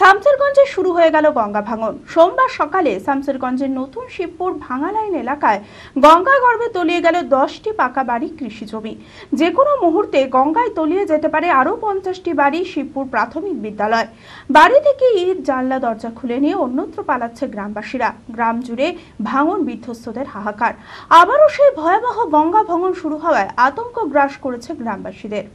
শামসেরগঞ্জে শুরু হয়ে গেল গঙ্গা ভাঙন। সোমবার সকালে শামসেরগঞ্জের নতুন শিবপুর ভাঙা লাইন এলাকায় গঙ্গা গর্ভে তলিয়ে গেল 10টি পাকা বাড়ি কৃষি জমি। যে কোনো মুহূর্তে গঙ্গায় তলিয়ে যেতে পারে আরও 50টি বাড়ি শিবপুর প্রাথমিক বিদ্যালয়। বাড়ি থেকে ইট জানলা দরজা খুলে নিয়ে অন্যত্র পালাচ্ছে গ্রামবাসীরা। গ্রাম জুড়ে ভাঙন বিধ্বস্তদের হাহাকার। আবারও সেই ভয়াবহ গঙ্গা ভাঙন শুরু হওয়ায় আতঙ্ক গ্রাস করেছে গ্রামবাসীদের।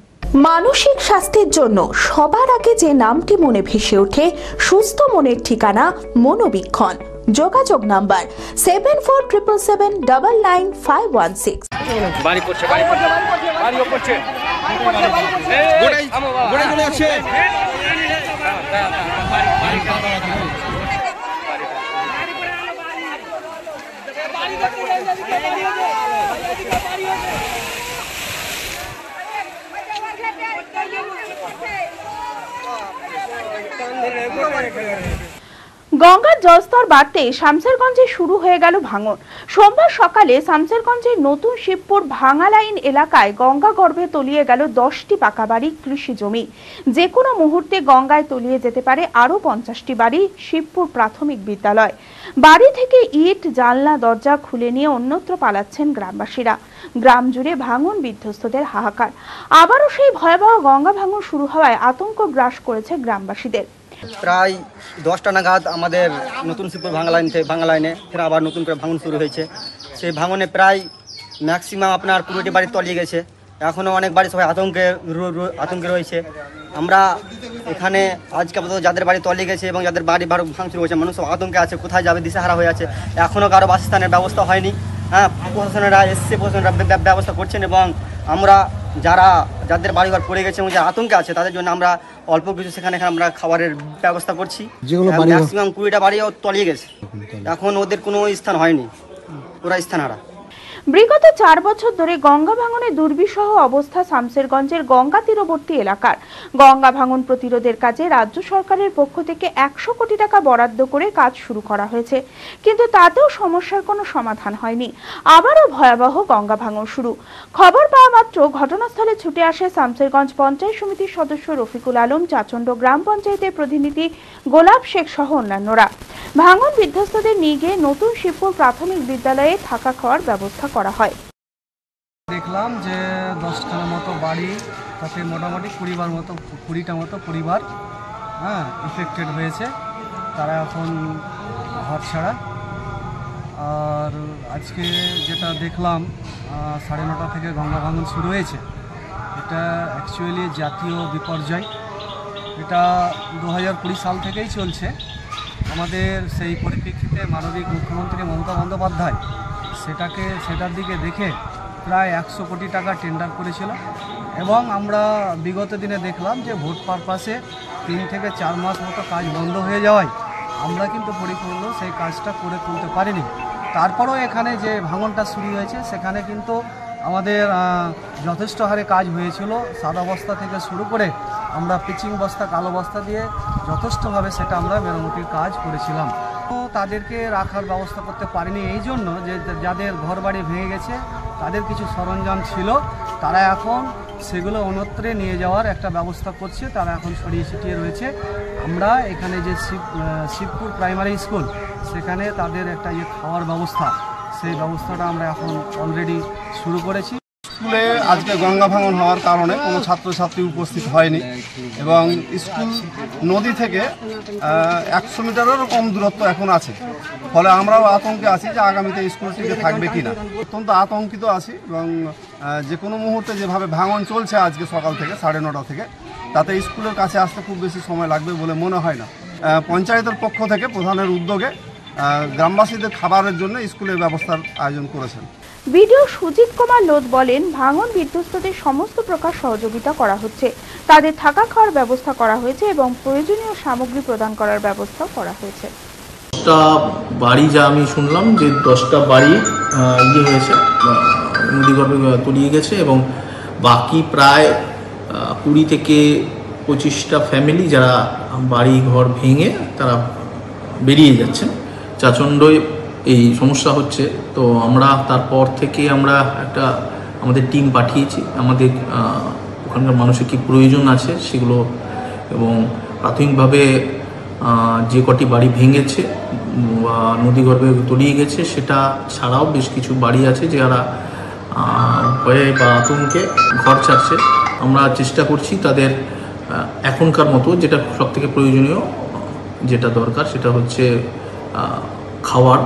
মানসিক স্বাস্থ্যের জন্য সবার আগে যে নামটি মনে ভেসে ওঠে, সুস্থ মনের ঠিকানা মনোবীক্ষণ। যোগাযোগ নাম্বার 7477799516। বাড়ি পড়ছে বাড়ি পড়ছে বাড়িও পড়ছে গোড়ায় চলে আসছে। গঙ্গার জলস্তর বাড়তে শামসেরগঞ্জে শুরু হয়ে গেল ভাঙন। সোমবার সকালে শামসেরগঞ্জের নতুন শিবপুর ভাঙা লাইন এলাকায় গঙ্গা গর্ভে তলিয়ে গেল 10টি পাকা বাড়ি কৃষি জমি। যে কোনো মুহূর্তে গঙ্গায় তলিয়ে যেতে পারে আরও 50টি বাড়ি শিবপুর প্রাথমিক বিদ্যালয়। বাড়ি থেকে ইট জানলা দরজা খুলে নিয়ে অন্যত্র পালাচ্ছেন গ্রামবাসীরা। গ্রাম জুড়ে ভাঙন বিধ্বস্তদের হাহাকার। আবারও সেই ভয়াবহ গঙ্গা ভাঙন শুরু হওয়ায় আতঙ্ক গ্রাস করেছে গ্রামবাসীদের। প্রায় 10টা নাগাদ আমাদের নতুন শিবপুর ভাঙা লাইনে ফের আবার নতুন করে ভাঙন শুরু হয়েছে। সেই ভাঙনে প্রায় ম্যাক্সিমাম আপনার 20টি বাড়ি তলিয়ে গেছে। এখনও অনেক বাড়ি সবাই আতঙ্কে রয়েছে। আমরা এখানে আজকে আপাতত যাদের বাড়ি তলিয়ে গেছে এবং যাদের বাড়ি ভাঙচুর হয়েছে, মানুষ সব আতঙ্কে আছে, কোথায় যাবে দিশেহারা হয়ে আছে। এখনও কারো বাসস্থানের ব্যবস্থা হয়নি। প্রশাসনেরা এসছে, প্রশাসনেরা ব্যবস্থা করছেন এবং আমরা যাদের বাড়িঘর পড়ে গেছে এবং যারা আতঙ্কে আছে তাদের জন্য আমরা অল্প কিছু সেখানে আমরা খাবারের ব্যবস্থা করছি। ম্যাক্সিমাম 20টা বাড়িও তলিয়ে গেছে। এখন ওদের কোনো স্থান হয়নি, ওরা স্থানহারা। বিগত 4 বছর ধরে গঙ্গা ভাঙনে দুর্বিষহ অবস্থা শামসেরগঞ্জের গঙ্গা তীরবর্তী এলাকার। গঙ্গা ভাঙন প্রতিরোধের কাজে রাজ্য সরকারের পক্ষ থেকে 100 কোটি টাকা বরাদ্দ করে কাজ শুরু করা হয়েছে, কিন্তু তাতেও সমস্যার কোনো সমাধান হয়নি। আবারও ভয়াবহ গঙ্গা ভাঙন শুরু। খবর পাওয়া মাত্র ঘটনাস্থলে ছুটে আসে শামসেরগঞ্জ পঞ্চায়েত সমিতির সদস্য রফিকুল আলম, চাচণ্ড গ্রাম পঞ্চায়েতের প্রতিনিধি গোলাপ শেখ সহ অন্যান্যরা। ভাঙন বিধ্বস্তদের নিয়ে গিয়ে নতুন শিবপুর প্রাথমিক বিদ্যালয়ে থাকা খাওয়ার ব্যবস্থা করা হয়। দেখলাম যে 10টার মতো বাড়ি, তাতে মোটামুটি 20টা মতো পরিবার এফেক্টেড হয়েছে। তারা এখন ঘর ছাড়া। আর আজকে যেটা দেখলাম 9:30 থেকে গঙ্গা ভাঙন শুরু হয়েছে। এটা অ্যাকচুয়ালি জাতীয় বিপর্যয়। এটা 2020 সাল থেকেই চলছে। আমাদের সেই পরিপ্রেক্ষিতে মাননীয় মুখ্যমন্ত্রী মমতা বন্দ্যোপাধ্যায় সেটার দিকে দেখে প্রায় 100 কোটি টাকা টেন্ডার করেছিল এবং আমরা বিগত দিনে দেখলাম যে ভোট পারপাসে 3 থেকে 4 মাস মতো কাজ বন্ধ হয়ে যাওয়ায় আমরা কিন্তু পরিপূর্ণ সেই কাজটা করে তুলতে পারিনি। তারপরেও এখানে যে ভাঙনটা শুরু হয়েছে সেখানে কিন্তু আমাদের যথেষ্ট হারে কাজ হয়েছিল। সাদা বস্তা থেকে শুরু করে আমরা পিচিং বস্তা, কালো বস্তা দিয়ে যথেষ্টভাবে সেটা আমরা মেরামতির কাজ করেছিলাম। তো তাদেরকে রাখার ব্যবস্থা করতে পারিনি এই জন্য যে যাদের ঘর বাড়ি ভেঙে গেছে তাদের কিছু সরঞ্জাম ছিল, তারা এখন সেগুলো অন্যত্রে নিয়ে যাওয়ার একটা ব্যবস্থা করছে। তারা এখন ছড়িয়ে ছিটিয়ে রয়েছে। আমরা এখানে যে শিবপুর প্রাইমারি স্কুল, সেখানে তাদের একটা খাওয়ার ব্যবস্থা, সেই ব্যবস্থাটা আমরা এখন অলরেডি শুরু করেছি। স্কুলে আজকে গঙ্গা ভাঙন হওয়ার কারণে কোনো ছাত্রছাত্রী উপস্থিত হয়নি এবং স্কুল নদী থেকে 100 মিটারেরও কম দূরত্ব এখন আছে। ফলে আমরাও আতঙ্কে আছি যে আগামীতে স্কুলটিতে থাকবে কিনা। অত্যন্ত আতঙ্কিত আছি এবং যে কোনো মুহূর্তে যেভাবে ভাঙন চলছে আজকে সকাল থেকে 9:30 থেকে, তাতে স্কুলের কাছে আসতে খুব বেশি সময় লাগবে বলে মনে হয় না। পঞ্চায়েতের পক্ষ থেকে প্রধানের উদ্যোগে গ্রামবাসীদের খাবারের জন্য স্কুলের ব্যবস্থার আয়োজন করেছেন। বিডিও সুজিত কুমার লোধ বলেন, ভাঙন বিধ্বস্তদের সমস্ত প্রকার সহযোগিতা করা হচ্ছে, তাদের থাকা খাওয়ার ব্যবস্থা করা হয়েছে এবং প্রয়োজনীয় সামগ্রী প্রদান করার ব্যবস্থা করা হয়েছে। 10টা বাড়ি, যা আমি শুনলাম যে 10টা বাড়ি হয়েছে, নদীগর্ভে তলিয়ে গেছে এবং বাকি প্রায় 20 থেকে 25টা ফ্যামিলি যারা বাড়ি ঘর ভেঙে তারা বেরিয়ে যাচ্ছেন। চাচণ্ডয় এই সমস্যা হচ্ছে। তো আমরা তারপর থেকে আমাদের টিম পাঠিয়েছি। আমাদের ওখানকার মানুষের কী প্রয়োজন আছে সেগুলো এবং প্রাথমিকভাবে যে কটি বাড়ি ভেঙেছে বা নদীগর্ভে তলিয়ে গেছে সেটা ছাড়াও বেশ কিছু বাড়ি আছে যারা ভয়ে বা আতঙ্কে ঘর ছাড়ছে। আমরা চেষ্টা করছি তাদের এখনকার মতো যেটা সবথেকে প্রয়োজনীয় যেটা দরকার সেটা হচ্ছে খাবার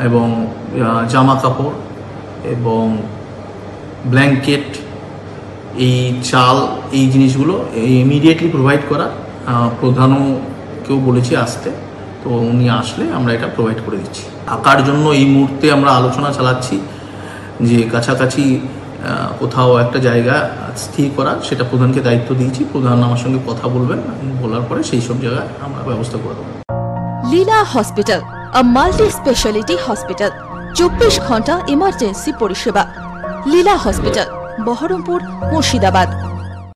এবং জামা কাপড় এবং ব্ল্যাঙ্কেট, এই চাল, এই জিনিসগুলো ইমিডিয়েটলি প্রোভাইড করা। প্রধানকেও বলেছি আসতে, তো উনি আসলে আমরা এটা প্রোভাইড করে দিচ্ছি। থাকার জন্য এই মুহূর্তে আমরা আলোচনা চালাচ্ছি যে কাছাকাছি কোথাও একটা জায়গা স্থির করা, সেটা প্রধানকে দায়িত্ব দিয়েছি। প্রধান আমার সঙ্গে কথা বলবেন, বলার পরে সেই সব জায়গায় আমরা ব্যবস্থা করে দেবো। লীলা হসপিটাল, a multi-speciality hospital, 24 ঘন্টা ইমার্জেন্সি পরিষেবা। লীলা হসপিটাল, বহরমপুর, মুর্শিদাবাদ।